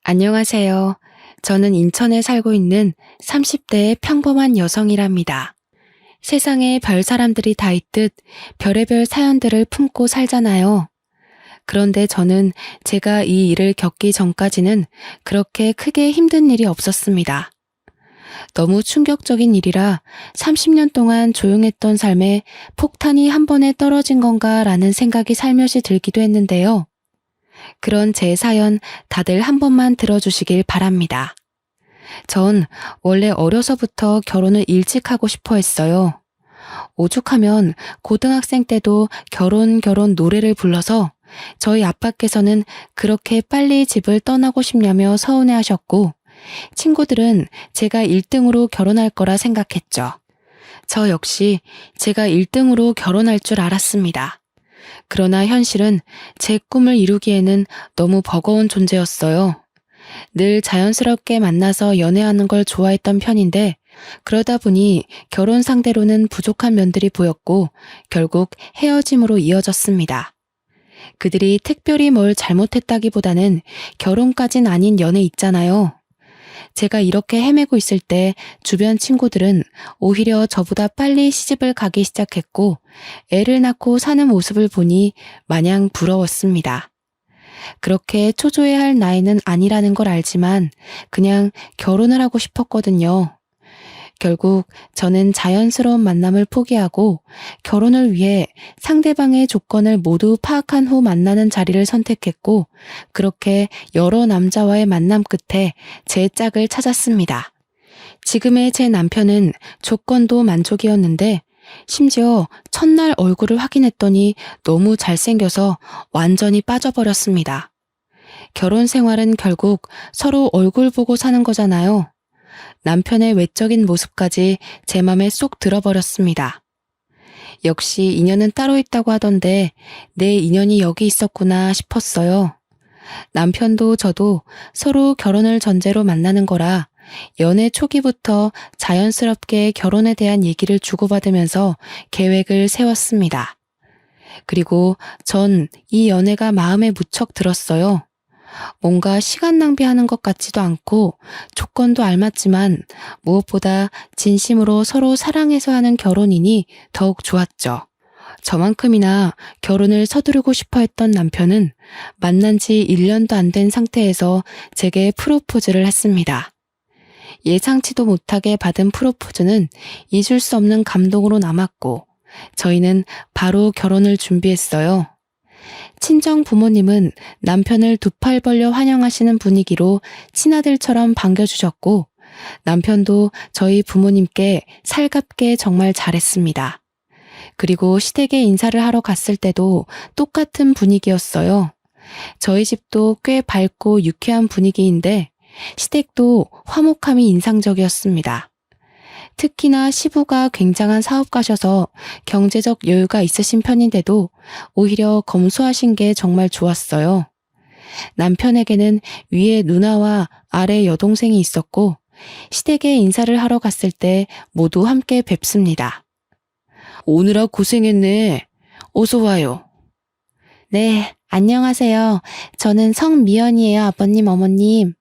안녕하세요. 저는 인천에 살고 있는 30대의 평범한 여성이랍니다. 세상에 별 사람들이 다 있듯 별의별 사연들을 품고 살잖아요. 그런데 저는 제가 이 일을 겪기 전까지는 그렇게 크게 힘든 일이 없었습니다. 너무 충격적인 일이라 30년 동안 조용했던 삶에 폭탄이 한 번에 떨어진 건가라는 생각이 살며시 들기도 했는데요. 그런 제 사연 다들 한 번만 들어주시길 바랍니다. 전 원래 어려서부터 결혼을 일찍 하고 싶어 했어요. 오죽하면 고등학생 때도 결혼 노래를 불러서 저희 아빠께서는 그렇게 빨리 집을 떠나고 싶냐며 서운해 하셨고, 친구들은 제가 1등으로 결혼할 거라 생각했죠. 저 역시 제가 1등으로 결혼할 줄 알았습니다. 그러나 현실은 제 꿈을 이루기에는 너무 버거운 존재였어요. 늘 자연스럽게 만나서 연애하는 걸 좋아했던 편인데, 그러다 보니 결혼 상대로는 부족한 면들이 보였고 결국 헤어짐으로 이어졌습니다. 그들이 특별히 뭘 잘못했다기보다는 결혼까진 아닌 연애 있잖아요. 제가 이렇게 헤매고 있을 때 주변 친구들은 오히려 저보다 빨리 시집을 가기 시작했고 애를 낳고 사는 모습을 보니 마냥 부러웠습니다. 그렇게 초조해할 나이는 아니라는 걸 알지만 그냥 결혼을 하고 싶었거든요. 결국 저는 자연스러운 만남을 포기하고 결혼을 위해 상대방의 조건을 모두 파악한 후 만나는 자리를 선택했고, 그렇게 여러 남자와의 만남 끝에 제 짝을 찾았습니다. 지금의 제 남편은 조건도 만족이었는데 심지어 첫날 얼굴을 확인했더니 너무 잘생겨서 완전히 빠져버렸습니다. 결혼 생활은 결국 서로 얼굴 보고 사는 거잖아요. 남편의 외적인 모습까지 제 맘에 쏙 들어버렸습니다. 역시 인연은 따로 있다고 하던데 내 인연이 여기 있었구나 싶었어요. 남편도 저도 서로 결혼을 전제로 만나는 거라 연애 초기부터 자연스럽게 결혼에 대한 얘기를 주고받으면서 계획을 세웠습니다. 그리고 전 이 연애가 마음에 무척 들었어요. 뭔가 시간 낭비하는 것 같지도 않고 조건도 알맞지만 무엇보다 진심으로 서로 사랑해서 하는 결혼이니 더욱 좋았죠. 저만큼이나 결혼을 서두르고 싶어 했던 남편은 만난 지 1년도 안 된 상태에서 제게 프로포즈를 했습니다. 예상치도 못하게 받은 프로포즈는 잊을 수 없는 감동으로 남았고 저희는 바로 결혼을 준비했어요. 친정 부모님은 남편을 두 팔 벌려 환영하시는 분위기로 친아들처럼 반겨주셨고 남편도 저희 부모님께 살갑게 정말 잘했습니다. 그리고 시댁에 인사를 하러 갔을 때도 똑같은 분위기였어요. 저희 집도 꽤 밝고 유쾌한 분위기인데 시댁도 화목함이 인상적이었습니다. 특히나 시부가 굉장한 사업가셔서 경제적 여유가 있으신 편인데도 오히려 검소하신 게 정말 좋았어요. 남편에게는 위에 누나와 아래 여동생이 있었고 시댁에 인사를 하러 갔을 때 모두 함께 뵙습니다. 오느라 고생했네. 어서 와요. 네, 안녕하세요. 저는 성미연이에요, 아버님, 어머님.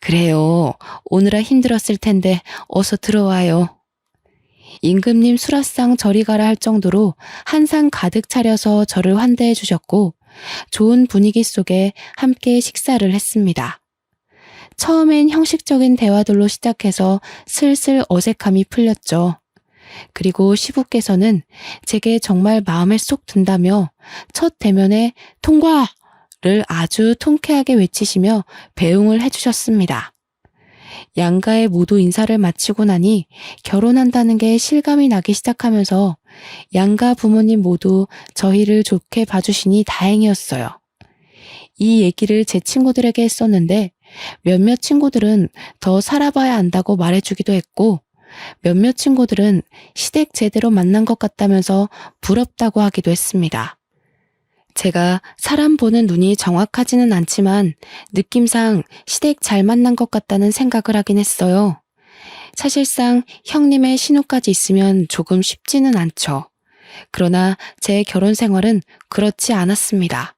그래요. 오느라 힘들었을 텐데 어서 들어와요. 임금님 수라상 저리 가라 할 정도로 한상 가득 차려서 저를 환대해 주셨고 좋은 분위기 속에 함께 식사를 했습니다. 처음엔 형식적인 대화들로 시작해서 슬슬 어색함이 풀렸죠. 그리고 시부께서는 제게 정말 마음에 쏙 든다며 첫 대면에 통과를 아주 통쾌하게 외치시며 배웅을 해주셨습니다. 양가에 모두 인사를 마치고 나니 결혼한다는 게 실감이 나기 시작하면서 양가 부모님 모두 저희를 좋게 봐주시니 다행이었어요. 이 얘기를 제 친구들에게 했었는데 몇몇 친구들은 더 살아봐야 안다고 말해주기도 했고 몇몇 친구들은 시댁 제대로 만난 것 같다면서 부럽다고 하기도 했습니다. 제가 사람 보는 눈이 정확하지는 않지만 느낌상 시댁 잘 만난 것 같다는 생각을 하긴 했어요. 사실상 형님의 신우까지 있으면 조금 쉽지는 않죠. 그러나 제 결혼 생활은 그렇지 않았습니다.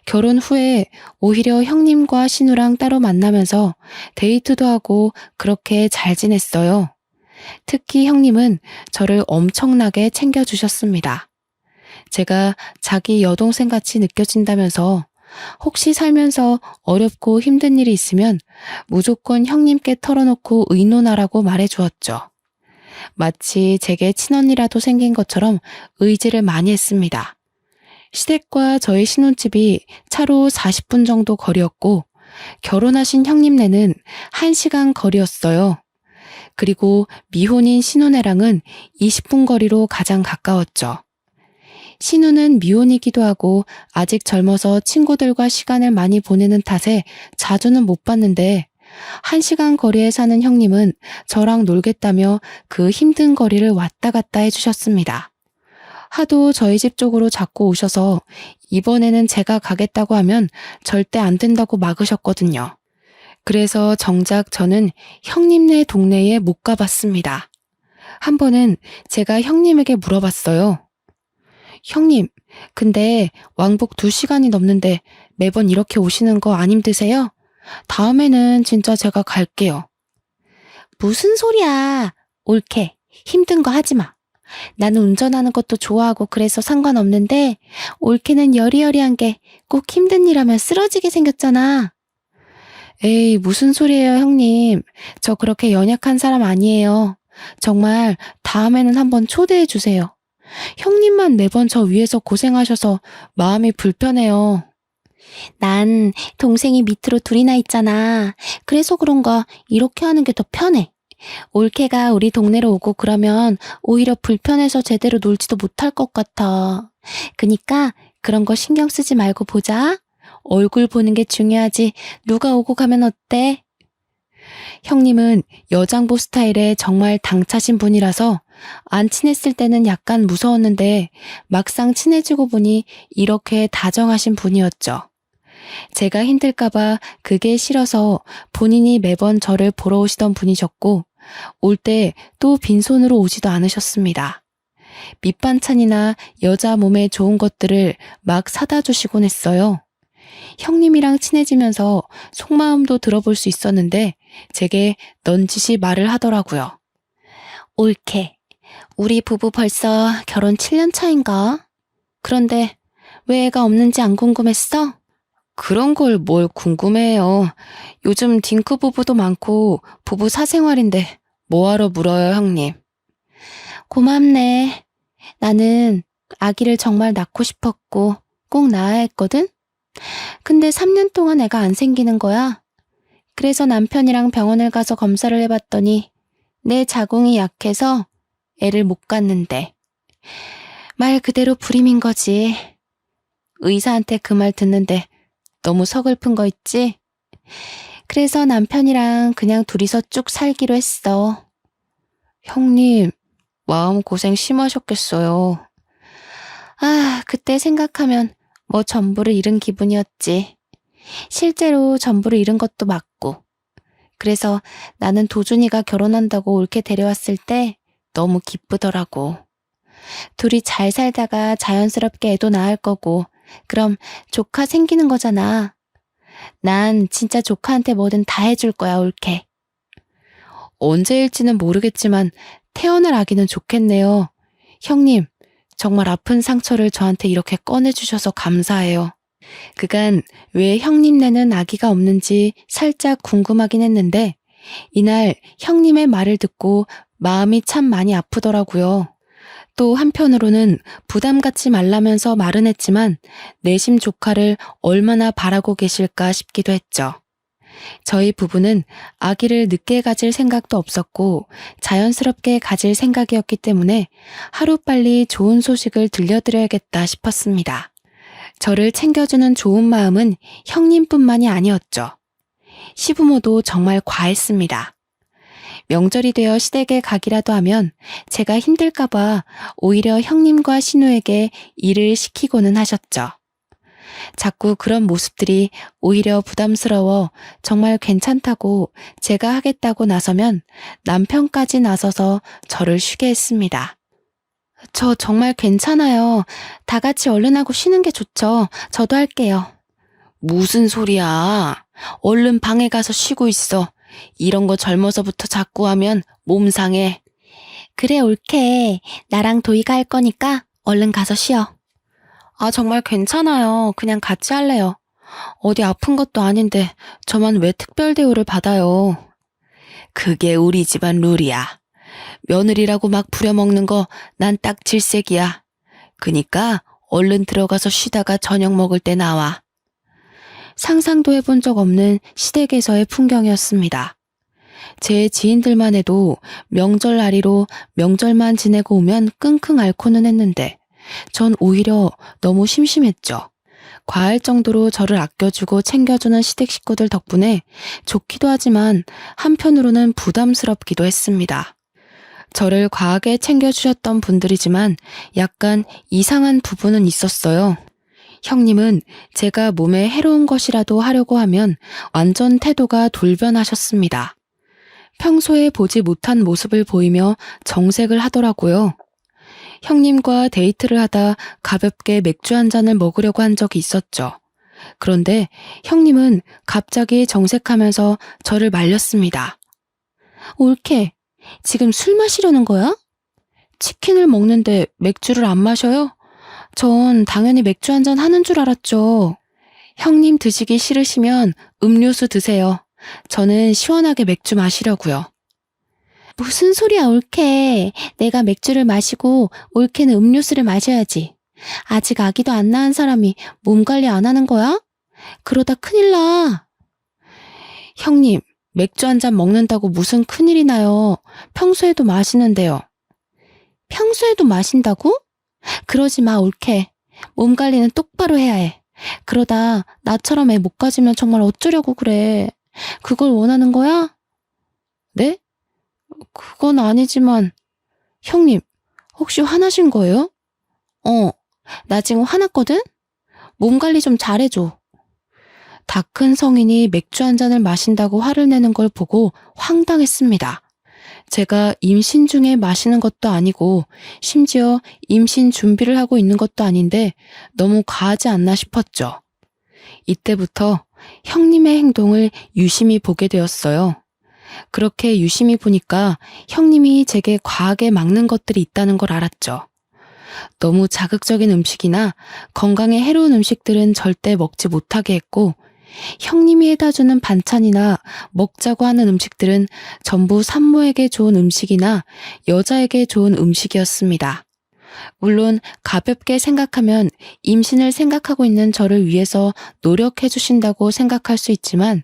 결혼 후에 오히려 형님과 신우랑 따로 만나면서 데이트도 하고 그렇게 잘 지냈어요. 특히 형님은 저를 엄청나게 챙겨주셨습니다. 제가 자기 여동생 같이 느껴진다면서 혹시 살면서 어렵고 힘든 일이 있으면 무조건 형님께 털어놓고 의논하라고 말해주었죠. 마치 제게 친언니라도 생긴 것처럼 의지를 많이 했습니다. 시댁과 저희 신혼집이 차로 40분 정도 거리였고 결혼하신 형님네는 1시간 거리였어요. 그리고 미혼인 신혼애랑은 20분 거리로 가장 가까웠죠. 신우는 미혼이기도 하고 아직 젊어서 친구들과 시간을 많이 보내는 탓에 자주는 못 봤는데 1시간 거리에 사는 형님은 저랑 놀겠다며 그 힘든 거리를 왔다 갔다 해주셨습니다. 하도 저희 집 쪽으로 자꾸 오셔서 이번에는 제가 가겠다고 하면 절대 안 된다고 막으셨거든요. 그래서 정작 저는 형님네 동네에 못 가봤습니다. 한 번은 제가 형님에게 물어봤어요. 형님, 근데 왕복 2시간이 넘는데 매번 이렇게 오시는 거 안 힘드세요? 다음에는 진짜 제가 갈게요. 무슨 소리야. 옳게. 힘든 거 하지 마. 나는 운전하는 것도 좋아하고 그래서 상관없는데 옳게는 여리여리한 게 꼭 힘든 일 하면 쓰러지게 생겼잖아. 에이, 무슨 소리예요, 형님. 저 그렇게 연약한 사람 아니에요. 정말 다음에는 한번 초대해 주세요. 형님만 매번 저 위해서 고생하셔서 마음이 불편해요. 난 동생이 밑으로 둘이나 있잖아. 그래서 그런가 이렇게 하는 게 더 편해. 올케가 우리 동네로 오고 그러면 오히려 불편해서 제대로 놀지도 못할 것 같아. 그니까 그런 거 신경 쓰지 말고 보자. 얼굴 보는 게 중요하지. 누가 오고 가면 어때? 형님은 여장부 스타일의 정말 당차신 분이라서 안 친했을 때는 약간 무서웠는데 막상 친해지고 보니 이렇게 다정하신 분이었죠. 제가 힘들까봐 그게 싫어서 본인이 매번 저를 보러 오시던 분이셨고 올 때 또 빈손으로 오지도 않으셨습니다. 밑반찬이나 여자 몸에 좋은 것들을 막 사다 주시곤 했어요. 형님이랑 친해지면서 속마음도 들어볼 수 있었는데 제게 넌지시 말을 하더라고요. 옳게. 우리 부부 벌써 결혼 7년 차인가? 그런데 왜 애가 없는지 안 궁금했어? 그런 걸 뭘 궁금해요. 요즘 딩크 부부도 많고 부부 사생활인데 뭐하러 물어요, 형님. 고맙네. 나는 아기를 정말 낳고 싶었고 꼭 낳아야 했거든? 근데 3년 동안 애가 안 생기는 거야. 그래서 남편이랑 병원을 가서 검사를 해봤더니 내 자궁이 약해서 애를 못 갖는데. 말 그대로 불임인 거지. 의사한테 그 말 듣는데 너무 서글픈 거 있지? 그래서 남편이랑 그냥 둘이서 쭉 살기로 했어. 형님, 마음고생 심하셨겠어요. 아, 그때 생각하면 뭐 전부를 잃은 기분이었지. 실제로 전부를 잃은 것도 맞고. 그래서 나는 도준이가 결혼한다고 옳게 데려왔을 때 너무 기쁘더라고. 둘이 잘 살다가 자연스럽게 애도 낳을 거고 그럼 조카 생기는 거잖아. 난 진짜 조카한테 뭐든 다 해줄 거야, 옳게. 언제일지는 모르겠지만 태어날 아기는 좋겠네요. 형님, 정말 아픈 상처를 저한테 이렇게 꺼내주셔서 감사해요. 그간 왜 형님네는 아기가 없는지 살짝 궁금하긴 했는데 이날 형님의 말을 듣고 마음이 참 많이 아프더라고요. 또 한편으로는 부담 갖지 말라면서 말은 했지만 내심 조카를 얼마나 바라고 계실까 싶기도 했죠. 저희 부부는 아기를 늦게 가질 생각도 없었고 자연스럽게 가질 생각이었기 때문에 하루빨리 좋은 소식을 들려드려야겠다 싶었습니다. 저를 챙겨주는 좋은 마음은 형님뿐만이 아니었죠. 시부모도 정말 과했습니다. 명절이 되어 시댁에 가기라도 하면 제가 힘들까봐 오히려 형님과 신우에게 일을 시키고는 하셨죠. 자꾸 그런 모습들이 오히려 부담스러워 정말 괜찮다고 제가 하겠다고 나서면 남편까지 나서서 저를 쉬게 했습니다. 저 정말 괜찮아요. 다 같이 얼른 하고 쉬는 게 좋죠. 저도 할게요. 무슨 소리야. 얼른 방에 가서 쉬고 있어. 이런 거 젊어서부터 자꾸 하면 몸 상해. 그래, 옳게. 나랑 도희가 할 거니까 얼른 가서 쉬어. 아, 정말 괜찮아요. 그냥 같이 할래요. 어디 아픈 것도 아닌데 저만 왜 특별 대우를 받아요. 그게 우리 집안 룰이야. 며느리라고 막 부려먹는 거 난 딱 질색이야. 그니까 얼른 들어가서 쉬다가 저녁 먹을 때 나와. 상상도 해본 적 없는 시댁에서의 풍경이었습니다. 제 지인들만 해도 명절날이로 명절만 지내고 오면 끙끙 앓고는 했는데 전 오히려 너무 심심했죠. 과할 정도로 저를 아껴주고 챙겨주는 시댁 식구들 덕분에 좋기도 하지만 한편으로는 부담스럽기도 했습니다. 저를 과하게 챙겨주셨던 분들이지만 약간 이상한 부분은 있었어요. 형님은 제가 몸에 해로운 것이라도 하려고 하면 완전 태도가 돌변하셨습니다. 평소에 보지 못한 모습을 보이며 정색을 하더라고요. 형님과 데이트를 하다 가볍게 맥주 한 잔을 먹으려고 한 적이 있었죠. 그런데 형님은 갑자기 정색하면서 저를 말렸습니다. 옳게, 지금 술 마시려는 거야? 치킨을 먹는데 맥주를 안 마셔요? 전 당연히 맥주 한 잔 하는 줄 알았죠. 형님 드시기 싫으시면 음료수 드세요. 저는 시원하게 맥주 마시려고요. 무슨 소리야, 옳게. 내가 맥주를 마시고 옳게는 음료수를 마셔야지. 아직 아기도 안 낳은 사람이 몸 관리 안 하는 거야? 그러다 큰일 나. 형님, 맥주 한 잔 먹는다고 무슨 큰일이 나요. 평소에도 마시는데요. 평소에도 마신다고? 그러지 마, 옳게. 몸 관리는 똑바로 해야 해. 그러다 나처럼 애 못 가지면 정말 어쩌려고 그래. 그걸 원하는 거야? 네? 그건 아니지만. 형님, 혹시 화나신 거예요? 나 지금 화났거든? 몸 관리 좀 잘해줘. 다 큰 성인이 맥주 한 잔을 마신다고 화를 내는 걸 보고 황당했습니다. 제가 임신 중에 마시는 것도 아니고 심지어 임신 준비를 하고 있는 것도 아닌데 너무 과하지 않나 싶었죠. 이때부터 형님의 행동을 유심히 보게 되었어요. 그렇게 유심히 보니까 형님이 제게 과하게 막는 것들이 있다는 걸 알았죠. 너무 자극적인 음식이나 건강에 해로운 음식들은 절대 먹지 못하게 했고 형님이 해다 주는 반찬이나 먹자고 하는 음식들은 전부 산모에게 좋은 음식이나 여자에게 좋은 음식이었습니다. 물론 가볍게 생각하면 임신을 생각하고 있는 저를 위해서 노력해 주신다고 생각할 수 있지만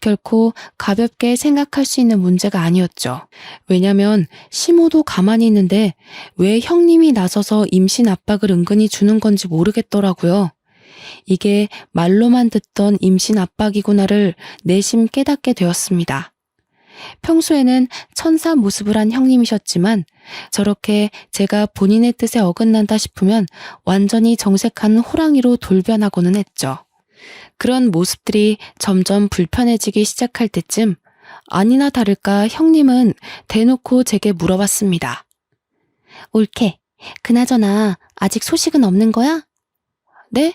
결코 가볍게 생각할 수 있는 문제가 아니었죠. 왜냐면 시모도 가만히 있는데 왜 형님이 나서서 임신 압박을 은근히 주는 건지 모르겠더라고요. 이게 말로만 듣던 임신 압박이구나를 내심 깨닫게 되었습니다. 평소에는 천사 모습을 한 형님이셨지만 저렇게 제가 본인의 뜻에 어긋난다 싶으면 완전히 정색한 호랑이로 돌변하고는 했죠. 그런 모습들이 점점 불편해지기 시작할 때쯤 아니나 다를까 형님은 대놓고 제게 물어봤습니다. 옳게, 그나저나 아직 소식은 없는 거야? 네?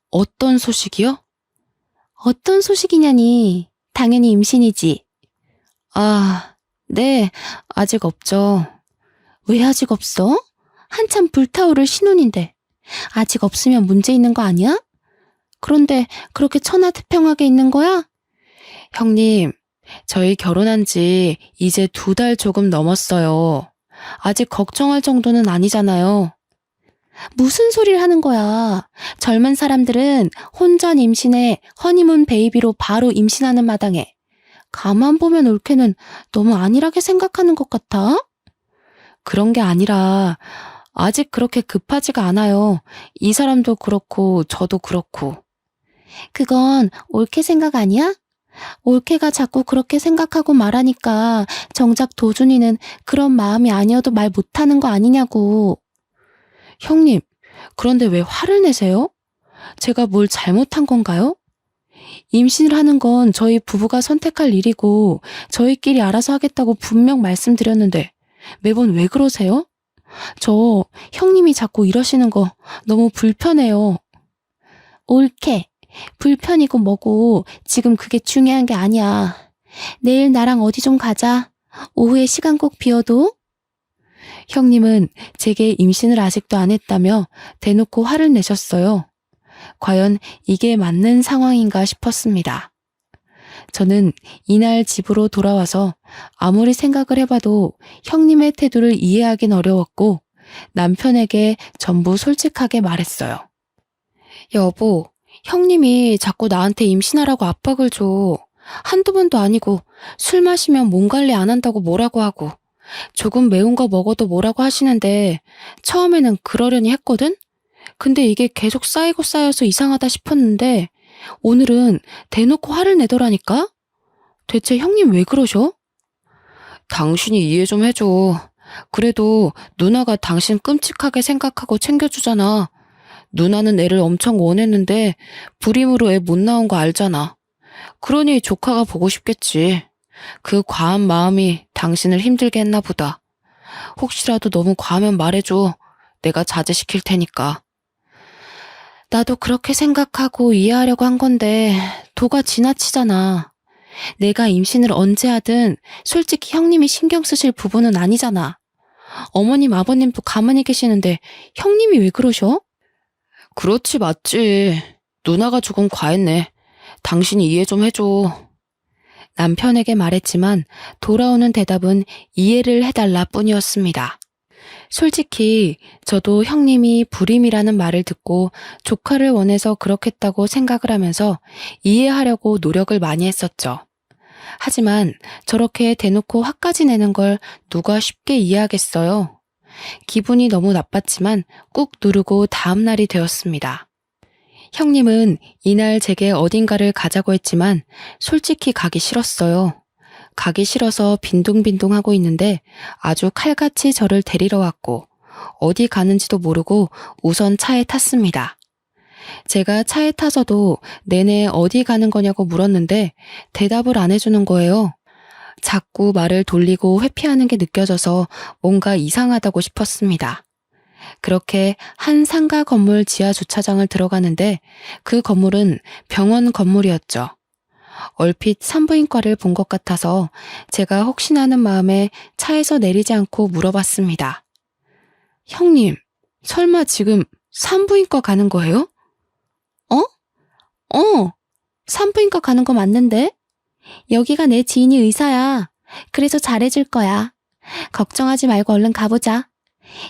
어떤 소식이요? 어떤 소식이냐니. 당연히 임신이지. 아, 네, 아직 없죠. 왜 아직 없어? 한참 불타오를 신혼인데. 아직 없으면 문제 있는 거 아니야? 그런데 그렇게 천하태평하게 있는 거야? 형님, 저희 결혼한 지 이제 2달 조금 넘었어요. 아직 걱정할 정도는 아니잖아요. 무슨 소리를 하는 거야. 젊은 사람들은 혼전 임신에 허니문 베이비로 바로 임신하는 마당에. 가만 보면 옳게는 너무 안일하게 생각하는 것 같아. 그런 게 아니라 아직 그렇게 급하지가 않아요. 이 사람도 그렇고 저도 그렇고. 그건 옳게 생각 아니야? 옳게가 자꾸 그렇게 생각하고 말하니까 정작 도준이는 그런 마음이 아니어도 말 못하는 거 아니냐고. 형님, 그런데 왜 화를 내세요? 제가 뭘 잘못한 건가요? 임신을 하는 건 저희 부부가 선택할 일이고 저희끼리 알아서 하겠다고 분명 말씀드렸는데 매번 왜 그러세요? 저 형님이 자꾸 이러시는 거 너무 불편해요. 옳게, 불편이고 뭐고 지금 그게 중요한 게 아니야. 내일 나랑 어디 좀 가자. 오후에 시간 꼭 비워도? 형님은 제게 임신을 아직도 안 했다며 대놓고 화를 내셨어요. 과연 이게 맞는 상황인가 싶었습니다. 저는 이날 집으로 돌아와서 아무리 생각을 해봐도 형님의 태도를 이해하긴 어려웠고 남편에게 전부 솔직하게 말했어요. 여보, 형님이 자꾸 나한테 임신하라고 압박을 줘. 한두 번도 아니고 술 마시면 몸 관리 안 한다고 뭐라고 하고 조금 매운 거 먹어도 뭐라고 하시는데 처음에는 그러려니 했거든? 근데 이게 계속 쌓이고 쌓여서 이상하다 싶었는데 오늘은 대놓고 화를 내더라니까? 대체 형님 왜 그러셔? 당신이 이해 좀 해줘. 그래도 누나가 당신 끔찍하게 생각하고 챙겨주잖아. 누나는 애를 엄청 원했는데 불임으로 애 못 나온 거 알잖아. 그러니 조카가 보고 싶겠지. 그 과한 마음이 당신을 힘들게 했나 보다. 혹시라도 너무 과하면 말해줘. 내가 자제시킬 테니까. 나도 그렇게 생각하고 이해하려고 한 건데 도가 지나치잖아. 내가 임신을 언제 하든 솔직히 형님이 신경 쓰실 부분은 아니잖아. 어머님 아버님도 가만히 계시는데 형님이 왜 그러셔? 그렇지 맞지. 누나가 조금 과했네. 당신이 이해 좀 해줘. 남편에게 말했지만 돌아오는 대답은 이해를 해달라 뿐이었습니다. 솔직히 저도 형님이 불임이라는 말을 듣고 조카를 원해서 그렇겠다고 생각을 하면서 이해하려고 노력을 많이 했었죠. 하지만 저렇게 대놓고 화까지 내는 걸 누가 쉽게 이해하겠어요. 기분이 너무 나빴지만 꾹 누르고 다음 날이 되었습니다. 형님은 이날 제게 어딘가를 가자고 했지만 솔직히 가기 싫었어요. 가기 싫어서 빈둥빈둥 하고 있는데 아주 칼같이 저를 데리러 왔고 어디 가는지도 모르고 우선 차에 탔습니다. 제가 차에 타서도 내내 어디 가는 거냐고 물었는데 대답을 안 해주는 거예요. 자꾸 말을 돌리고 회피하는 게 느껴져서 뭔가 이상하다고 싶었습니다. 그렇게 한 상가 건물 지하 주차장을 들어가는데 그 건물은 병원 건물이었죠. 얼핏 산부인과를 본 것 같아서 제가 혹시나 하는 마음에 차에서 내리지 않고 물어봤습니다. 형님, 설마 지금 산부인과 가는 거예요? 어? 산부인과 가는 거 맞는데? 여기가 내 지인이 의사야. 그래서 잘해줄 거야. 걱정하지 말고 얼른 가보자.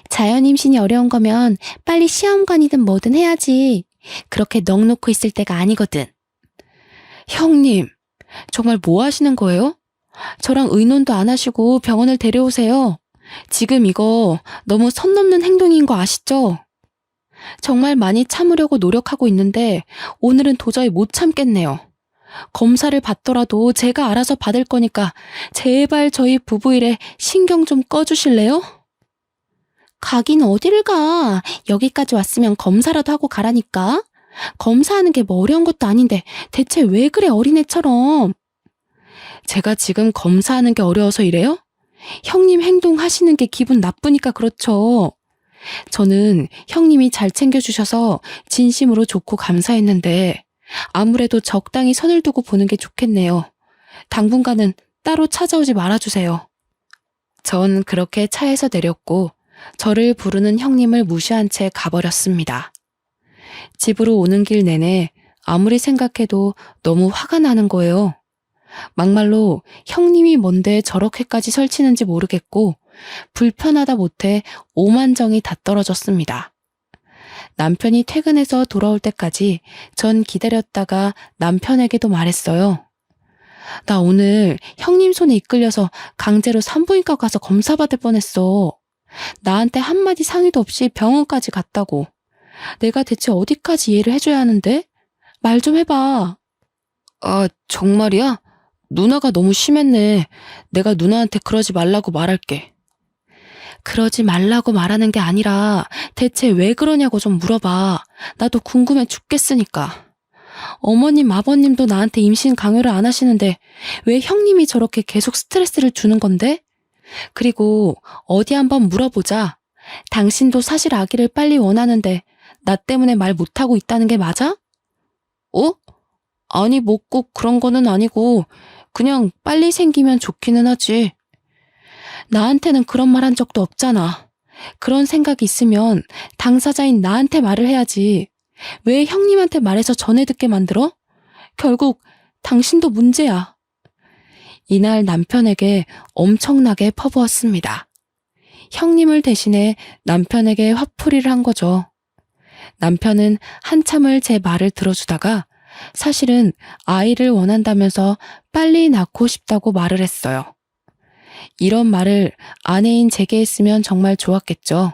자연 임신이 어려운 거면 빨리 시험관이든 뭐든 해야지. 그렇게 넋 놓고 있을 때가 아니거든. 형님, 정말 뭐 하시는 거예요? 저랑 의논도 안 하시고 병원을 데려오세요. 지금 이거 너무 선 넘는 행동인 거 아시죠? 정말 많이 참으려고 노력하고 있는데 오늘은 도저히 못 참겠네요. 검사를 받더라도 제가 알아서 받을 거니까 제발 저희 부부 일에 신경 좀 꺼주실래요? 가긴 어디를 가. 여기까지 왔으면 검사라도 하고 가라니까. 검사하는 게 뭐 어려운 것도 아닌데 대체 왜 그래 어린애처럼. 제가 지금 검사하는 게 어려워서 이래요? 형님 행동하시는 게 기분 나쁘니까 그렇죠. 저는 형님이 잘 챙겨주셔서 진심으로 좋고 감사했는데 아무래도 적당히 선을 두고 보는 게 좋겠네요. 당분간은 따로 찾아오지 말아주세요. 전 그렇게 차에서 내렸고 저를 부르는 형님을 무시한 채 가버렸습니다. 집으로 오는 길 내내 아무리 생각해도 너무 화가 나는 거예요. 막말로 형님이 뭔데 저렇게까지 설치는지 모르겠고 불편하다 못해 오만정이 다 떨어졌습니다. 남편이 퇴근해서 돌아올 때까지 전 기다렸다가 남편에게도 말했어요. 나 오늘 형님 손에 이끌려서 강제로 산부인과 가서 검사받을 뻔했어. 나한테 한마디 상의도 없이 병원까지 갔다고. 내가 대체 어디까지 이해를 해줘야 하는데? 말 좀 해봐. 아, 정말이야? 누나가 너무 심했네. 내가 누나한테 그러지 말라고 말할게. 그러지 말라고 말하는 게 아니라 대체 왜 그러냐고 좀 물어봐. 나도 궁금해 죽겠으니까. 어머님, 아버님도 나한테 임신 강요를 안 하시는데 왜 형님이 저렇게 계속 스트레스를 주는 건데? 그리고 어디 한번 물어보자. 당신도 사실 아기를 빨리 원하는데 나 때문에 말 못하고 있다는 게 맞아? 어? 아니, 뭐 꼭 그런 거는 아니고, 그냥 빨리 생기면 좋기는 하지. 나한테는 그런 말 한 적도 없잖아. 그런 생각이 있으면 당사자인 나한테 말을 해야지. 왜 형님한테 말해서 전해 듣게 만들어? 결국 당신도 문제야. 이날 남편에게 엄청나게 퍼부었습니다. 형님을 대신해 남편에게 화풀이를 한 거죠. 남편은 한참을 제 말을 들어주다가 사실은 아이를 원한다면서 빨리 낳고 싶다고 말을 했어요. 이런 말을 아내인 제게 했으면 정말 좋았겠죠.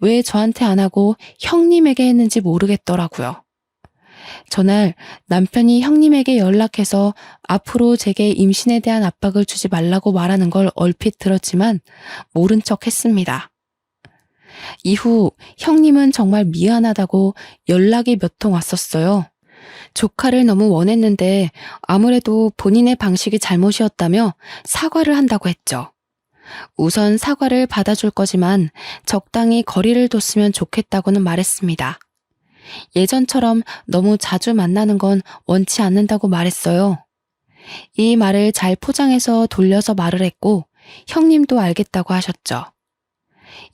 왜 저한테 안 하고 형님에게 했는지 모르겠더라고요. 전날 남편이 형님에게 연락해서 앞으로 제게 임신에 대한 압박을 주지 말라고 말하는 걸 얼핏 들었지만 모른 척 했습니다. 이후 형님은 정말 미안하다고 연락이 몇 통 왔었어요. 조카를 너무 원했는데 아무래도 본인의 방식이 잘못이었다며 사과를 한다고 했죠. 우선 사과를 받아줄 거지만 적당히 거리를 뒀으면 좋겠다고는 말했습니다. 예전처럼 너무 자주 만나는 건 원치 않는다고 말했어요. 이 말을 잘 포장해서 돌려서 말을 했고 형님도 알겠다고 하셨죠.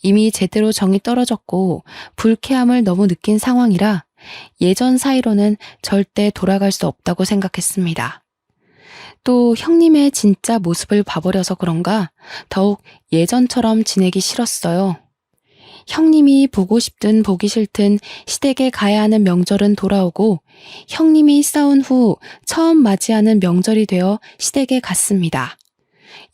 이미 제대로 정이 떨어졌고 불쾌함을 너무 느낀 상황이라 예전 사이로는 절대 돌아갈 수 없다고 생각했습니다. 또 형님의 진짜 모습을 봐버려서 그런가 더욱 예전처럼 지내기 싫었어요. 형님이 보고 싶든 보기 싫든 시댁에 가야 하는 명절은 돌아오고 형님이 싸운 후 처음 맞이하는 명절이 되어 시댁에 갔습니다.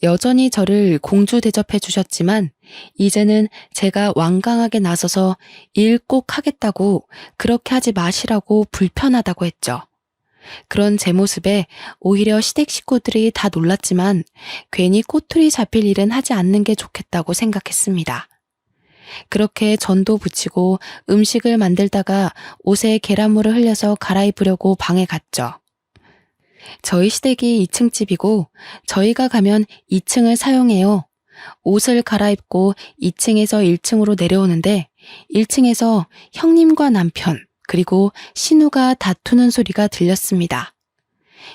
여전히 저를 공주 대접해 주셨지만 이제는 제가 완강하게 나서서 일 꼭 하겠다고 그렇게 하지 마시라고 불편하다고 했죠. 그런 제 모습에 오히려 시댁 식구들이 다 놀랐지만 괜히 꼬투리 잡힐 일은 하지 않는 게 좋겠다고 생각했습니다. 그렇게 전도 부치고 음식을 만들다가 옷에 계란물을 흘려서 갈아입으려고 방에 갔죠. 저희 시댁이 2층 집이고 저희가 가면 2층을 사용해요. 옷을 갈아입고 2층에서 1층으로 내려오는데 1층에서 형님과 남편 그리고 신우가 다투는 소리가 들렸습니다.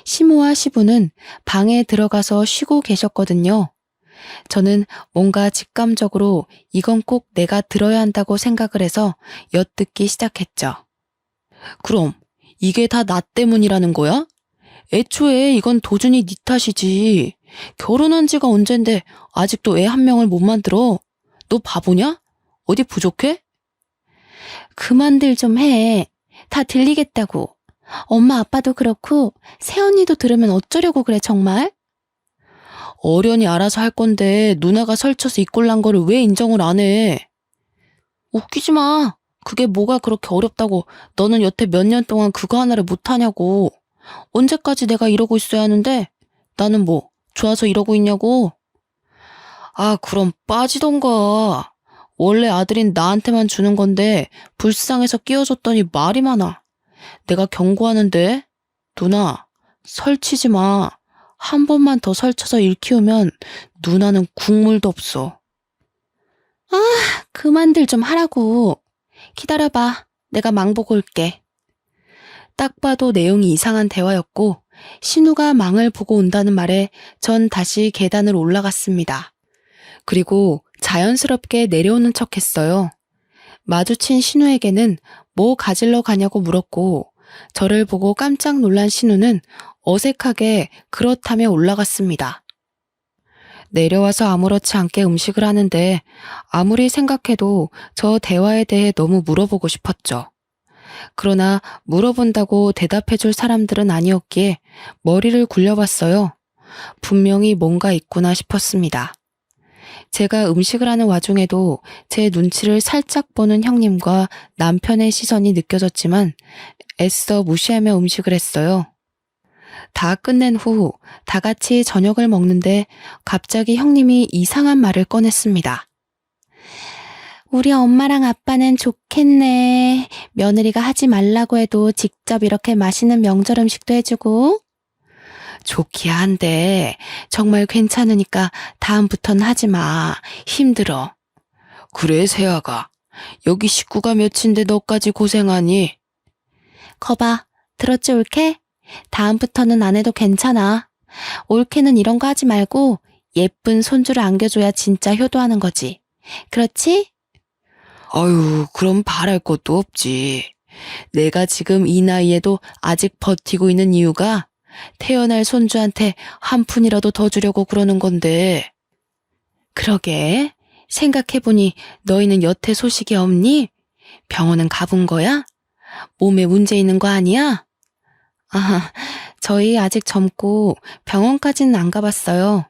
시모와 시부는 방에 들어가서 쉬고 계셨거든요. 저는 뭔가 직감적으로 이건 꼭 내가 들어야 한다고 생각을 해서 엿듣기 시작했죠. 그럼 이게 다 나 때문이라는 거야? 애초에 이건 도준이 네 탓이지. 결혼한 지가 언젠데 아직도 애 한 명을 못 만들어? 너 바보냐? 어디 부족해? 그만들 좀 해. 다 들리겠다고. 엄마 아빠도 그렇고 새언니도 들으면 어쩌려고 그래 정말? 어련히 알아서 할 건데 누나가 설쳐서 이 꼴난 거를 왜 인정을 안 해? 웃기지 마. 그게 뭐가 그렇게 어렵다고 너는 여태 몇 년 동안 그거 하나를 못하냐고. 언제까지 내가 이러고 있어야 하는데 나는 뭐 좋아서 이러고 있냐고. 아 그럼 빠지던가. 원래 아들인 나한테만 주는 건데 불쌍해서 끼워줬더니 말이 많아. 내가 경고하는데 누나 설치지 마. 한 번만 더 설쳐서 일 키우면 누나는 국물도 없어. 아 그만들 좀 하라고. 기다려봐. 내가 망보고 올게. 딱 봐도 내용이 이상한 대화였고 신우가 망을 보고 온다는 말에 전 다시 계단을 올라갔습니다. 그리고 자연스럽게 내려오는 척 했어요. 마주친 신우에게는 뭐 가질러 가냐고 물었고 저를 보고 깜짝 놀란 신우는 어색하게 그렇다며 올라갔습니다. 내려와서 아무렇지 않게 음식을 하는데 아무리 생각해도 저 대화에 대해 너무 물어보고 싶었죠. 그러나 물어본다고 대답해줄 사람들은 아니었기에 머리를 굴려봤어요. 분명히 뭔가 있구나 싶었습니다. 제가 음식을 하는 와중에도 제 눈치를 살짝 보는 형님과 남편의 시선이 느껴졌지만 애써 무시하며 음식을 했어요. 다 끝낸 후 다 같이 저녁을 먹는데 갑자기 형님이 이상한 말을 꺼냈습니다. 우리 엄마랑 아빠는 좋겠네. 며느리가 하지 말라고 해도 직접 이렇게 맛있는 명절 음식도 해주고. 좋기야 한데 정말 괜찮으니까 다음부턴 하지 마. 힘들어. 그래 세아가. 여기 식구가 몇인데 너까지 고생하니? 거봐. 들었지, 올케? 다음부터는 안 해도 괜찮아. 올케는 이런 거 하지 말고 예쁜 손주를 안겨줘야 진짜 효도하는 거지. 그렇지? 아유, 그럼 바랄 것도 없지. 내가 지금 이 나이에도 아직 버티고 있는 이유가 태어날 손주한테 한 푼이라도 더 주려고 그러는 건데. 그러게. 생각해보니 너희는 여태 소식이 없니? 병원은 가본 거야? 몸에 문제 있는 거 아니야? 아, 저희 아직 젊고 병원까지는 안 가봤어요.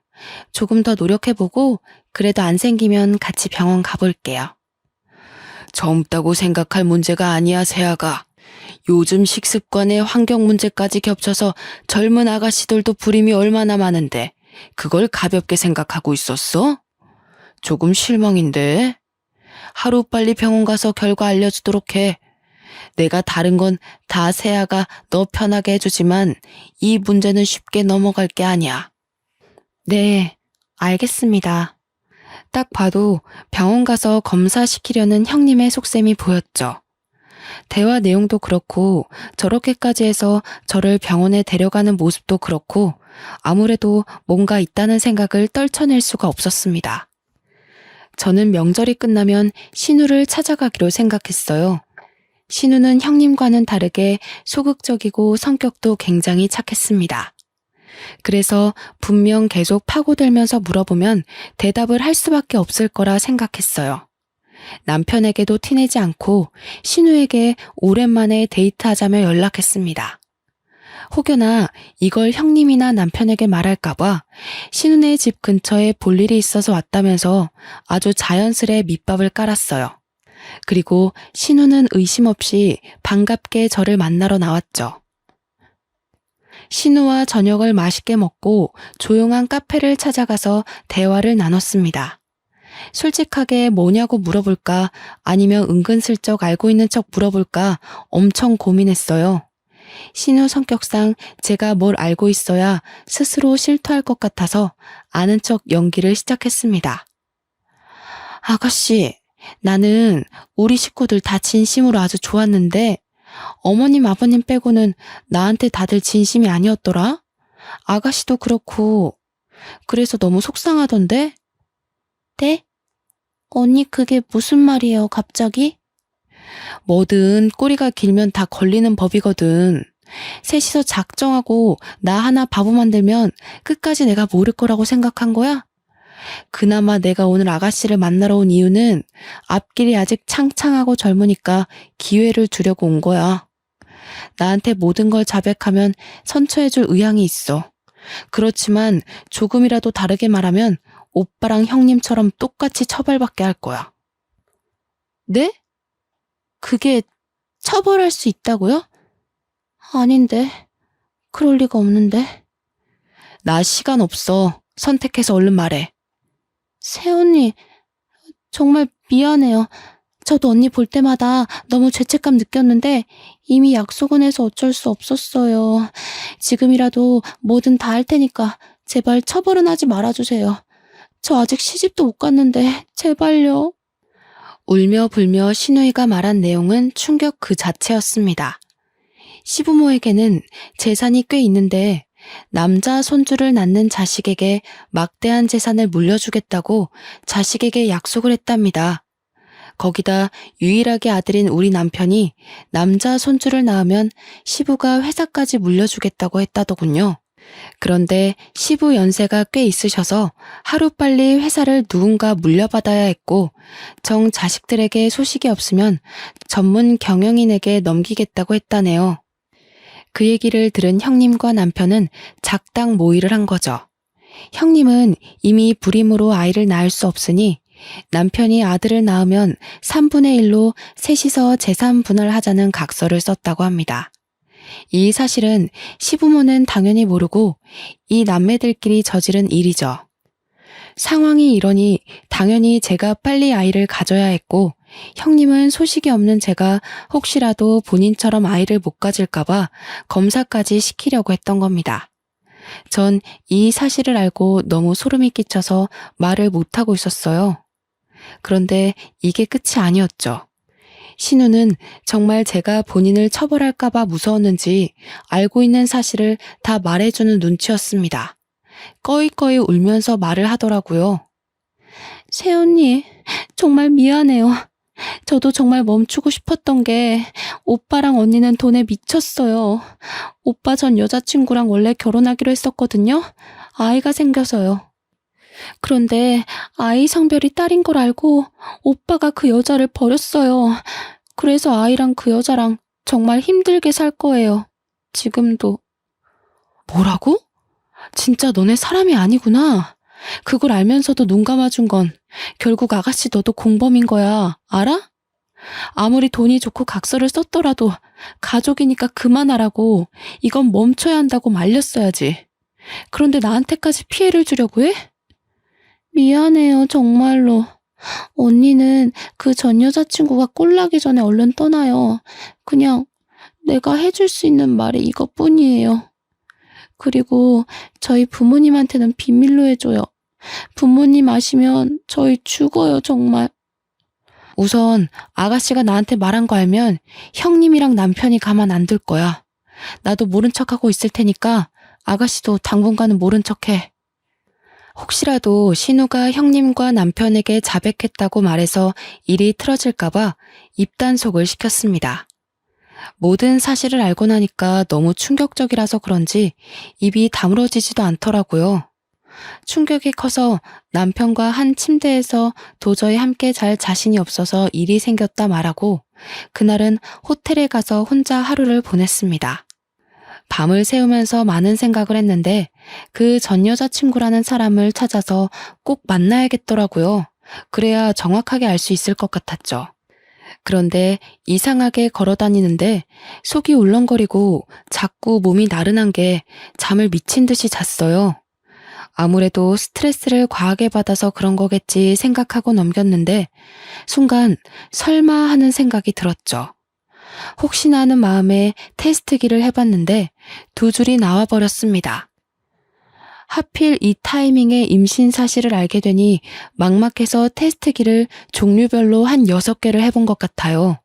조금 더 노력해보고 그래도 안 생기면 같이 병원 가볼게요. 젊다고 생각할 문제가 아니야, 세아가. 요즘 식습관에 환경 문제까지 겹쳐서 젊은 아가씨들도 불임이 얼마나 많은데 그걸 가볍게 생각하고 있었어? 조금 실망인데. 하루빨리 병원 가서 결과 알려주도록 해. 내가 다른 건 다 세아가 너 편하게 해주지만 이 문제는 쉽게 넘어갈 게 아니야. 네, 알겠습니다. 딱 봐도 병원 가서 검사시키려는 형님의 속셈이 보였죠. 대화 내용도 그렇고 저렇게까지 해서 저를 병원에 데려가는 모습도 그렇고 아무래도 뭔가 있다는 생각을 떨쳐낼 수가 없었습니다. 저는 명절이 끝나면 신우를 찾아가기로 생각했어요. 신우는 형님과는 다르게 소극적이고 성격도 굉장히 착했습니다. 그래서 분명 계속 파고들면서 물어보면 대답을 할 수밖에 없을 거라 생각했어요. 남편에게도 티내지 않고 신우에게 오랜만에 데이트하자며 연락했습니다. 혹여나 이걸 형님이나 남편에게 말할까봐 신우네 집 근처에 볼 일이 있어서 왔다면서 아주 자연스레 밑밥을 깔았어요. 그리고 신우는 의심 없이 반갑게 저를 만나러 나왔죠. 신우와 저녁을 맛있게 먹고 조용한 카페를 찾아가서 대화를 나눴습니다. 솔직하게 뭐냐고 물어볼까 아니면 은근슬쩍 알고 있는 척 물어볼까 엄청 고민했어요. 신우 성격상 제가 뭘 알고 있어야 스스로 실토할 것 같아서 아는 척 연기를 시작했습니다. 아가씨, 나는 우리 식구들 다 진심으로 아주 좋았는데 어머님 아버님 빼고는 나한테 다들 진심이 아니었더라? 아가씨도 그렇고 그래서 너무 속상하던데? 네? 언니 그게 무슨 말이에요 갑자기? 뭐든 꼬리가 길면 다 걸리는 법이거든. 셋이서 작정하고 나 하나 바보 만들면 끝까지 내가 모를 거라고 생각한 거야? 그나마 내가 오늘 아가씨를 만나러 온 이유는 앞길이 아직 창창하고 젊으니까 기회를 주려고 온 거야. 나한테 모든 걸 자백하면 선처해줄 의향이 있어. 그렇지만 조금이라도 다르게 말하면 오빠랑 형님처럼 똑같이 처벌받게 할 거야. 네? 그게 처벌할 수 있다고요? 아닌데. 그럴 리가 없는데. 나 시간 없어. 선택해서 얼른 말해. 새언니, 정말 미안해요. 저도 언니 볼 때마다 너무 죄책감 느꼈는데 이미 약속은 해서 어쩔 수 없었어요. 지금이라도 뭐든 다 할 테니까 제발 처벌은 하지 말아주세요. 저 아직 시집도 못 갔는데 제발요. 울며 불며 신우이가 말한 내용은 충격 그 자체였습니다. 시부모에게는 재산이 꽤 있는데 남자 손주를 낳는 자식에게 막대한 재산을 물려주겠다고 자식에게 약속을 했답니다. 거기다 유일하게 아들인 우리 남편이 남자 손주를 낳으면 시부가 회사까지 물려주겠다고 했다더군요. 그런데 시부 연세가 꽤 있으셔서 하루빨리 회사를 누군가 물려받아야 했고 정 자식들에게 소식이 없으면 전문 경영인에게 넘기겠다고 했다네요. 그 얘기를 들은 형님과 남편은 작당 모의를 한 거죠. 형님은 이미 불임으로 아이를 낳을 수 없으니 남편이 아들을 낳으면 3분의 1로 셋이서 재산 분할하자는 각서를 썼다고 합니다. 이 사실은 시부모는 당연히 모르고 이 남매들끼리 저지른 일이죠. 상황이 이러니 당연히 제가 빨리 아이를 가져야 했고 형님은 소식이 없는 제가 혹시라도 본인처럼 아이를 못 가질까봐 검사까지 시키려고 했던 겁니다. 전 이 사실을 알고 너무 소름이 끼쳐서 말을 못하고 있었어요. 그런데 이게 끝이 아니었죠. 신우는 정말 제가 본인을 처벌할까봐 무서웠는지 알고 있는 사실을 다 말해주는 눈치였습니다. 꺼이꺼이 울면서 말을 하더라고요. 새언니, 정말 미안해요. 저도 정말 멈추고 싶었던 게 오빠랑 언니는 돈에 미쳤어요. 오빠 전 여자친구랑 원래 결혼하기로 했었거든요. 아이가 생겨서요. 그런데 아이 성별이 딸인 걸 알고 오빠가 그 여자를 버렸어요. 그래서 아이랑 그 여자랑 정말 힘들게 살 거예요. 지금도. 뭐라고? 진짜 너네 사람이 아니구나. 그걸 알면서도 눈 감아준 건 결국 아가씨 너도 공범인 거야. 알아? 아무리 돈이 좋고 각서를 썼더라도 가족이니까 그만하라고, 이건 멈춰야 한다고 말렸어야지. 그런데 나한테까지 피해를 주려고 해? 미안해요, 정말로. 언니는 그 전 여자친구가 꼴나기 전에 얼른 떠나요. 그냥 내가 해줄 수 있는 말이 이것뿐이에요. 그리고 저희 부모님한테는 비밀로 해줘요. 부모님 아시면 저희 죽어요, 정말. 우선 아가씨가 나한테 말한 거 알면 형님이랑 남편이 가만 안 둘 거야. 나도 모른 척하고 있을 테니까 아가씨도 당분간은 모른 척해. 혹시라도 신우가 형님과 남편에게 자백했다고 말해서 일이 틀어질까봐 입단속을 시켰습니다. 모든 사실을 알고 나니까 너무 충격적이라서 그런지 입이 다물어지지도 않더라고요. 충격이 커서 남편과 한 침대에서 도저히 함께 잘 자신이 없어서 일이 생겼다 말하고 그날은 호텔에 가서 혼자 하루를 보냈습니다. 밤을 새우면서 많은 생각을 했는데 그 전 여자친구라는 사람을 찾아서 꼭 만나야겠더라고요. 그래야 정확하게 알 수 있을 것 같았죠. 그런데 이상하게 걸어다니는데 속이 울렁거리고 자꾸 몸이 나른한 게 잠을 미친 듯이 잤어요. 아무래도 스트레스를 과하게 받아서 그런 거겠지 생각하고 넘겼는데 순간 설마 하는 생각이 들었죠. 혹시나 하는 마음에 테스트기를 해봤는데 두 줄이 나와버렸습니다. 하필 이 타이밍에 임신 사실을 알게 되니 막막해서 테스트기를 종류별로 한 6개를 해본 것 같아요.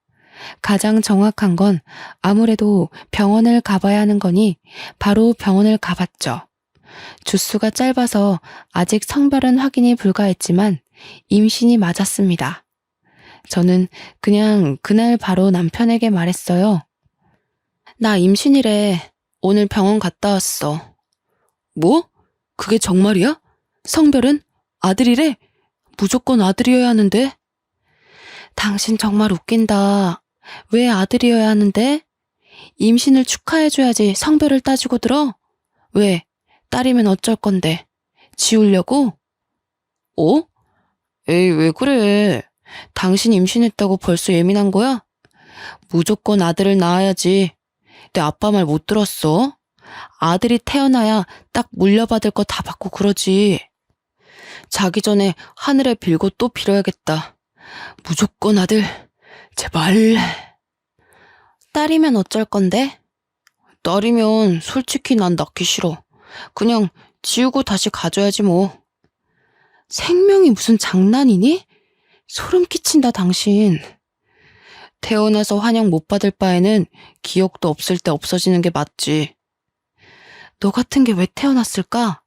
가장 정확한 건 아무래도 병원을 가봐야 하는 거니 바로 병원을 가봤죠. 주수가 짧아서 아직 성별은 확인이 불가했지만 임신이 맞았습니다. 저는 그냥 그날 바로 남편에게 말했어요. 나 임신이래. 오늘 병원 갔다 왔어. 뭐? 그게 정말이야? 성별은? 아들이래? 무조건 아들이어야 하는데? 당신 정말 웃긴다. 왜 아들이어야 하는데? 임신을 축하해줘야지 성별을 따지고 들어? 왜? 딸이면 어쩔 건데? 지우려고? 어? 에이, 왜 그래? 당신 임신했다고 벌써 예민한 거야? 무조건 아들을 낳아야지. 내 아빠 말 못 들었어? 아들이 태어나야 딱 물려받을 거 다 받고 그러지. 자기 전에 하늘에 빌고 또 빌어야겠다. 무조건 아들, 제발. 딸이면 어쩔 건데? 딸이면 솔직히 난 낳기 싫어. 그냥 지우고 다시 가져야지 뭐. 생명이 무슨 장난이니? 소름 끼친다 당신. 태어나서 환영 못 받을 바에는 기억도 없을 때 없어지는 게 맞지. 너 같은 게 왜 태어났을까?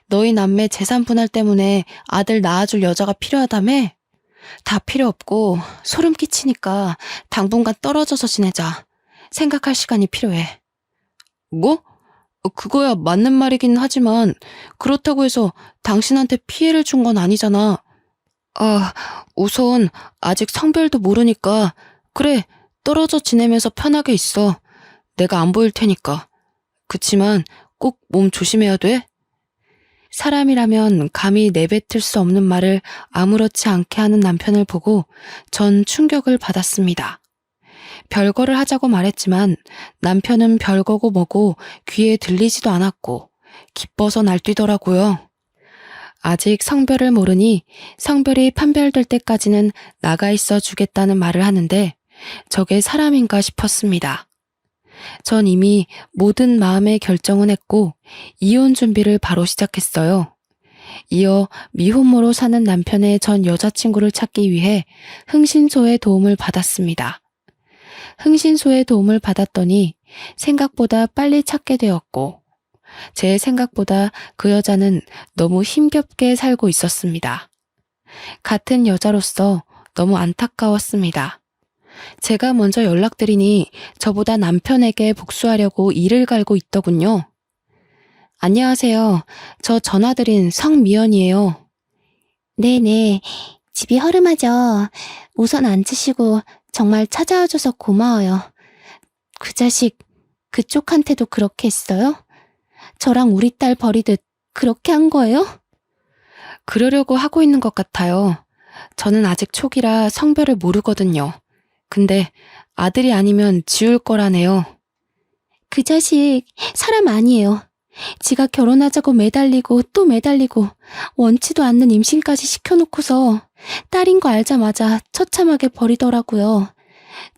너희 남매 재산 분할 때문에 아들 낳아줄 여자가 필요하다며? 다 필요 없고 소름 끼치니까 당분간 떨어져서 지내자. 생각할 시간이 필요해. 뭐? 그거야 맞는 말이긴 하지만 그렇다고 해서 당신한테 피해를 준 건 아니잖아. 우선 아직 성별도 모르니까 그래, 떨어져 지내면서 편하게 있어. 내가 안 보일 테니까. 그치만 꼭 몸 조심해야 돼. 사람이라면 감히 내뱉을 수 없는 말을 아무렇지 않게 하는 남편을 보고 전 충격을 받았습니다. 별거를 하자고 말했지만 남편은 별거고 뭐고 귀에 들리지도 않았고 기뻐서 날뛰더라고요. 아직 성별을 모르니 성별이 판별될 때까지는 나가 있어 주겠다는 말을 하는데 저게 사람인가 싶었습니다. 전 이미 모든 마음의 결정은 했고 이혼 준비를 바로 시작했어요. 이어 미혼모로 사는 남편의 전 여자친구를 찾기 위해 흥신소의 도움을 받았습니다. 흥신소의 도움을 받았더니 생각보다 빨리 찾게 되었고, 제 생각보다 그 여자는 너무 힘겹게 살고 있었습니다. 같은 여자로서 너무 안타까웠습니다. 제가 먼저 연락드리니 저보다 남편에게 복수하려고 이를 갈고 있더군요. 안녕하세요. 저 전화드린 성미연이에요. 네네. 집이 허름하죠. 우선 앉으시고 정말 찾아와줘서 고마워요. 그 자식 그쪽한테도 그렇게 했어요? 저랑 우리 딸 버리듯 그렇게 한 거예요? 그러려고 하고 있는 것 같아요. 저는 아직 초기라 성별을 모르거든요. 근데 아들이 아니면 지울 거라네요. 그 자식 사람 아니에요. 지가 결혼하자고 매달리고 또 매달리고 원치도 않는 임신까지 시켜놓고서 딸인 거 알자마자 처참하게 버리더라고요.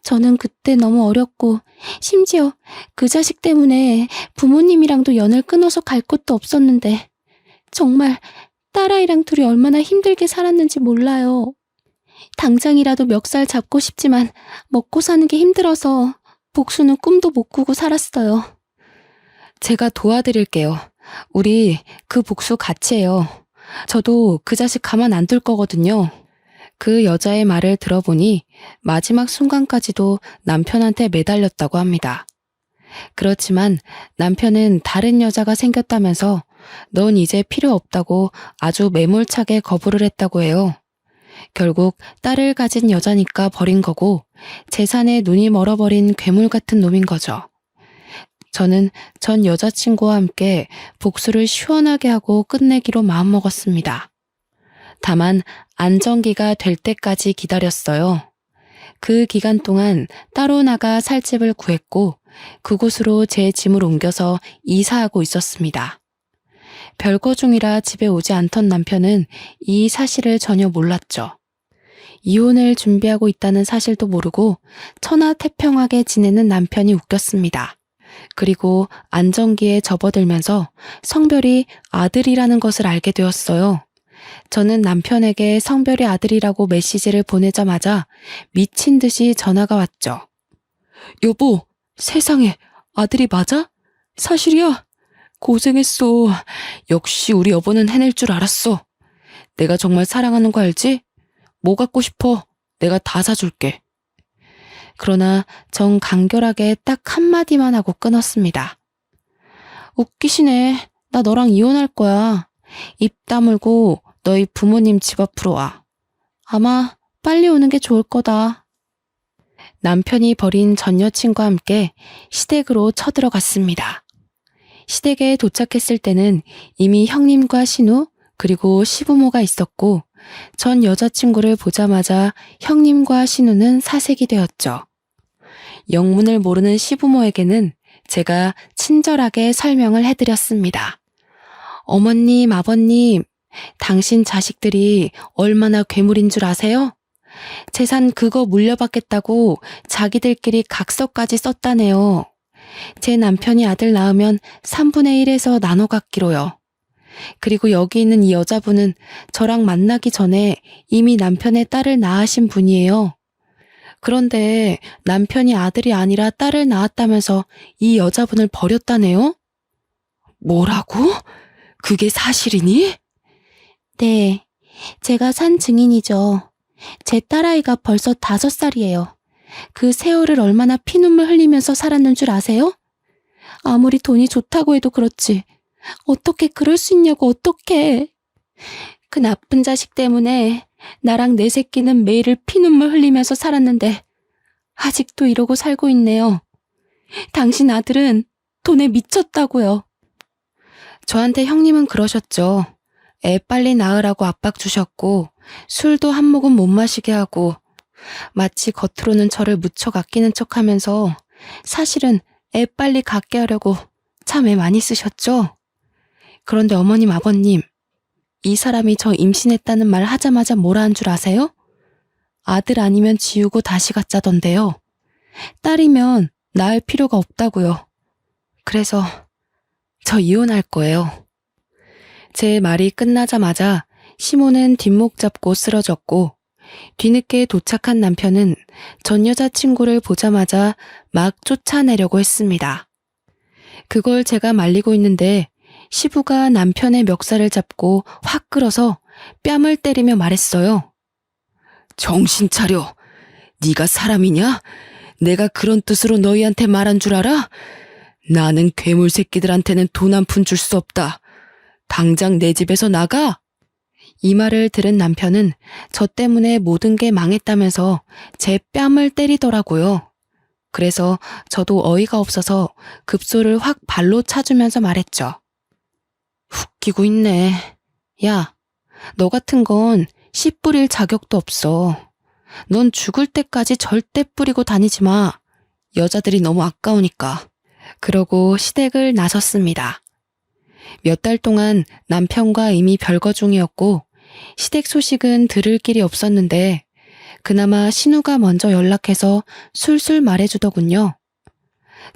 저는 그때 너무 어렸고 심지어 그 자식 때문에 부모님이랑도 연을 끊어서 갈 곳도 없었는데 정말 딸아이랑 둘이 얼마나 힘들게 살았는지 몰라요. 당장이라도 멱살 잡고 싶지만 먹고 사는 게 힘들어서 복수는 꿈도 못 꾸고 살았어요. 제가 도와드릴게요. 우리 그 복수 같이 해요. 저도 그 자식 가만 안 둘 거거든요. 그 여자의 말을 들어보니 마지막 순간까지도 남편한테 매달렸다고 합니다. 그렇지만 남편은 다른 여자가 생겼다면서 넌 이제 필요 없다고 아주 매몰차게 거부를 했다고 해요. 결국 딸을 가진 여자니까 버린 거고 재산에 눈이 멀어버린 괴물 같은 놈인 거죠. 저는 전 여자친구와 함께 복수를 시원하게 하고 끝내기로 마음먹었습니다. 다만 안정기가 될 때까지 기다렸어요. 그 기간 동안 따로 나가 살 집을 구했고 그곳으로 제 짐을 옮겨서 이사하고 있었습니다. 별거 중이라 집에 오지 않던 남편은 이 사실을 전혀 몰랐죠. 이혼을 준비하고 있다는 사실도 모르고 천하태평하게 지내는 남편이 웃겼습니다. 그리고 안정기에 접어들면서 성별이 아들이라는 것을 알게 되었어요. 저는 남편에게 성별이 아들이라고 메시지를 보내자마자 미친 듯이 전화가 왔죠. 여보, 세상에 아들이 맞아? 사실이야? 고생했어. 역시 우리 여보는 해낼 줄 알았어. 내가 정말 사랑하는 거 알지? 뭐 갖고 싶어? 내가 다 사줄게. 그러나 전 간결하게 딱 한마디만 하고 끊었습니다. 웃기시네. 나 너랑 이혼할 거야. 입 다물고 너희 부모님 집 앞으로 와. 아마 빨리 오는 게 좋을 거다. 남편이 버린 전 여친과 함께 시댁으로 쳐들어갔습니다. 시댁에 도착했을 때는 이미 형님과 신우 그리고 시부모가 있었고 전 여자친구를 보자마자 형님과 신우는 사색이 되었죠. 영문을 모르는 시부모에게는 제가 친절하게 설명을 해드렸습니다. 어머님, 아버님, 당신 자식들이 얼마나 괴물인 줄 아세요? 재산 그거 물려받겠다고 자기들끼리 각서까지 썼다네요. 제 남편이 아들 낳으면 3분의 1에서 나눠 갖기로요. 그리고 여기 있는 이 여자분은 저랑 만나기 전에 이미 남편의 딸을 낳으신 분이에요. 그런데 남편이 아들이 아니라 딸을 낳았다면서 이 여자분을 버렸다네요? 뭐라고? 그게 사실이니? 네, 제가 산 증인이죠. 제 딸아이가 벌써 5살이에요. 그 세월을 얼마나 피눈물 흘리면서 살았는 줄 아세요? 아무리 돈이 좋다고 해도 그렇지. 어떻게 그럴 수 있냐고 어떡해. 그 나쁜 자식 때문에 나랑 내 새끼는 매일을 피눈물 흘리면서 살았는데 아직도 이러고 살고 있네요. 당신 아들은 돈에 미쳤다고요. 저한테 형님은 그러셨죠. 애 빨리 낳으라고 압박 주셨고 술도 한 모금 못 마시게 하고 마치 겉으로는 저를 무척 아끼는 척하면서 사실은 애 빨리 갖게 하려고 참 애 많이 쓰셨죠? 그런데 어머님, 아버님, 이 사람이 저 임신했다는 말 하자마자 뭐라 한 줄 아세요? 아들 아니면 지우고 다시 갖자던데요. 딸이면 낳을 필요가 없다고요. 그래서 저 이혼할 거예요. 제 말이 끝나자마자 시모는 뒷목 잡고 쓰러졌고 뒤늦게 도착한 남편은 전 여자친구를 보자마자 막 쫓아내려고 했습니다. 그걸 제가 말리고 있는데 시부가 남편의 멱살을 잡고 확 끌어서 뺨을 때리며 말했어요. 정신 차려. 네가 사람이냐? 내가 그런 뜻으로 너희한테 말한 줄 알아? 나는 괴물 새끼들한테는 돈 한 푼 줄 수 없다. 당장 내 집에서 나가. 이 말을 들은 남편은 저 때문에 모든 게 망했다면서 제 뺨을 때리더라고요. 그래서 저도 어이가 없어서 급소를 확 발로 차주면서 말했죠. 웃기고 있네. 야, 너 같은 건 씨 뿌릴 자격도 없어. 넌 죽을 때까지 절대 뿌리고 다니지 마. 여자들이 너무 아까우니까. 그러고 시댁을 나섰습니다. 몇 달 동안 남편과 이미 별거 중이었고 시댁 소식은 들을 길이 없었는데 그나마 신우가 먼저 연락해서 술술 말해주더군요.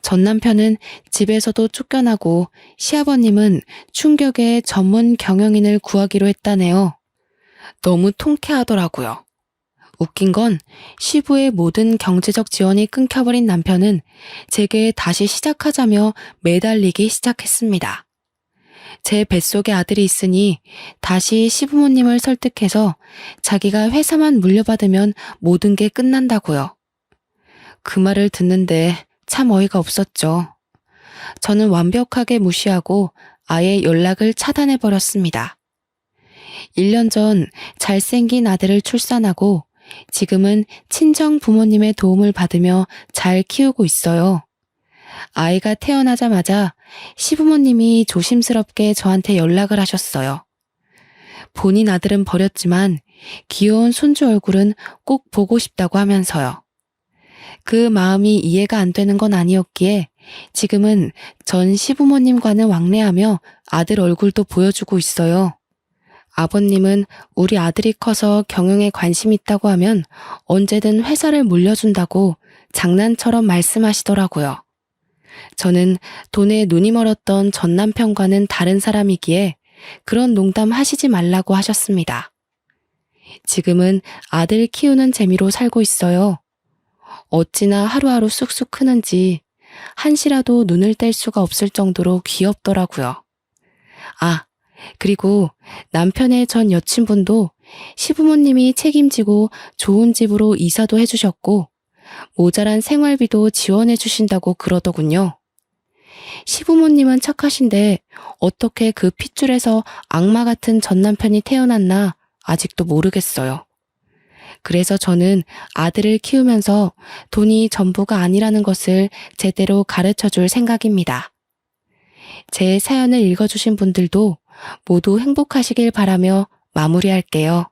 전 남편은 집에서도 쫓겨나고 시아버님은 충격에 전문 경영인을 구하기로 했다네요. 너무 통쾌하더라고요. 웃긴 건 시부의 모든 경제적 지원이 끊겨버린 남편은 제게 다시 시작하자며 매달리기 시작했습니다. 제 뱃속에 아들이 있으니 다시 시부모님을 설득해서 자기가 회사만 물려받으면 모든 게 끝난다고요. 그 말을 듣는데 참 어이가 없었죠. 저는 완벽하게 무시하고 아예 연락을 차단해버렸습니다. 1년 전 잘생긴 아들을 출산하고 지금은 친정 부모님의 도움을 받으며 잘 키우고 있어요. 아이가 태어나자마자 시부모님이 조심스럽게 저한테 연락을 하셨어요. 본인 아들은 버렸지만 귀여운 손주 얼굴은 꼭 보고 싶다고 하면서요. 그 마음이 이해가 안 되는 건 아니었기에 지금은 전 시부모님과는 왕래하며 아들 얼굴도 보여주고 있어요. 아버님은 우리 아들이 커서 경영에 관심 있다고 하면 언제든 회사를 물려준다고 장난처럼 말씀하시더라고요. 저는 돈에 눈이 멀었던 전 남편과는 다른 사람이기에 그런 농담 하시지 말라고 하셨습니다. 지금은 아들 키우는 재미로 살고 있어요. 어찌나 하루하루 쑥쑥 크는지 한시라도 눈을 뗄 수가 없을 정도로 귀엽더라고요. 아, 그리고 남편의 전 여친분도 시부모님이 책임지고 좋은 집으로 이사도 해주셨고 모자란 생활비도 지원해 주신다고 그러더군요. 시부모님은 착하신데 어떻게 그 핏줄에서 악마 같은 전 남편이 태어났나 아직도 모르겠어요. 그래서 저는 아들을 키우면서 돈이 전부가 아니라는 것을 제대로 가르쳐 줄 생각입니다. 제 사연을 읽어주신 분들도 모두 행복하시길 바라며 마무리할게요.